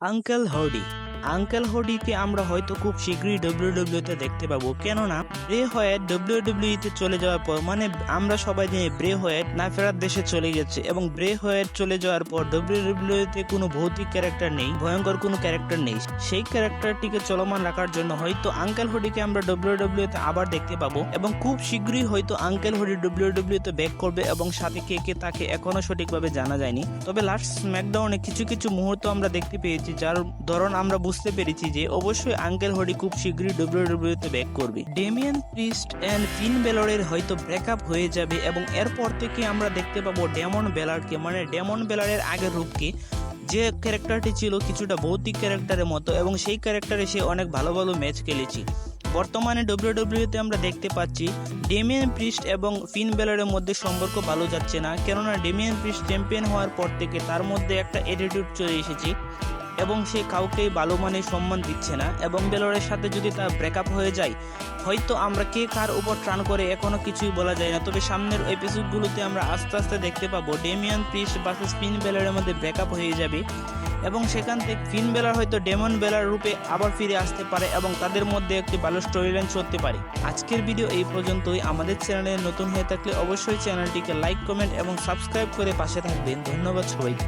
Uncle হর্ডি। Uncle হর্ডিকে আমরা হয়তো খুব শীঘ্রই ডব্লিউডব্লিউতে দেখতে পাবো, কেননা ব্রে হোয়াইট ডব্লিউডব্লিউতে চলে যাওয়ার পর আমরা সবাই জানি ব্রে হোয়াইট না ফেরার দেশে চলে গেছে, এবং ব্রে হোয়াইট চলে যাওয়ার পর ডব্লিউডব্লিউতে কোনো ভৌতিক ক্যারেক্টার নেই, ভয়ঙ্কর কোনো ক্যারেক্টার নেই। সেই ক্যারেক্টারটিকে চলমান রাখার জন্য হয়তো আঙ্কেল হর্ডিকে আমরা ডব্লিউডব্লিউতে আবার দেখতে পাবো, এবং খুব শীঘ্রই হয়তো আঙ্কেল হর্ডি ডব্লিউডব্লিউতে ব্যাক করবে, এবং সাথে কে কে তাকে এখনো সঠিকভাবে জানা যায়নি। তবে লাস্ট স্ম্যাকডাউনে কিছু কিছু মুহূর্ত আমরা দেখতে পেয়েছি, যার ধরন আমরা বুঝতে পেরেছি যে অবশ্যই আঙ্কেল হর্ডি খুব শীঘ্রই ডব্লিউডব্লিউতে ব্যাক করবে। ডেমিয়ান প্রিস্ট এন্ড ফিন বেলরের হয়তো ব্রেকআপ হয়ে যাবে, এবং এরপর থেকে আমরা দেখতে পাবো ডেমন বেলারকে, ডেমন বেলারের আগের রূপকে, যে ক্যারেক্টারটি ছিল কিছুটা ভৌতিক ক্যারেক্টারের মতো, এবং সেই ক্যারেক্টারে সে অনেক ভালো ভালো ম্যাচ খেলেছি। বর্তমানে ডব্লিউডব্লিউতে আমরা দেখতে পাচ্ছি ডেমিয়ান প্রিস্ট এবং ফিন বেলারের মধ্যে সম্পর্ক ভালো যাচ্ছে না, কেননা ডেমিয়ান প্রিস্ট চ্যাম্পিয়ন হওয়ার পর থেকে তার মধ্যে একটা অ্যাটিটিউড চলে এসেছে, এবং সে কাউকেই ভালো মানে সম্মান দিচ্ছে না। এবং বেলরের সাথে যদি তার ব্রেকআপ হয়ে যায়, হয়তো আমরা কে কার উপর ট্রান করে এখনো কিছুই বলা যায় না। তবে সামনের এপিসোডগুলোতে আমরা আস্তে আস্তে দেখতে পাবো ডেমিয়ান প্রিস্ট ভার্সেস ফিন বেলারের মধ্যে ব্রেকআপ হয়ে যাবে, এবং সেখান থেকে ফিন বেলার হয়তো ডেমন বেলার রূপে আবার ফিরে আসতে পারে, এবং তাদের মধ্যে একটি ভালো স্টোরি লাইন চলতে পারে। আজকের ভিডিও এই পর্যন্তই। আমাদের চ্যানেলে নতুন হয়ে থাকলে অবশ্যই চ্যানেলটিকে লাইক, কমেন্ট এবং সাবস্ক্রাইব করে পাশে থাকবেন। ধন্যবাদ সবাইকে।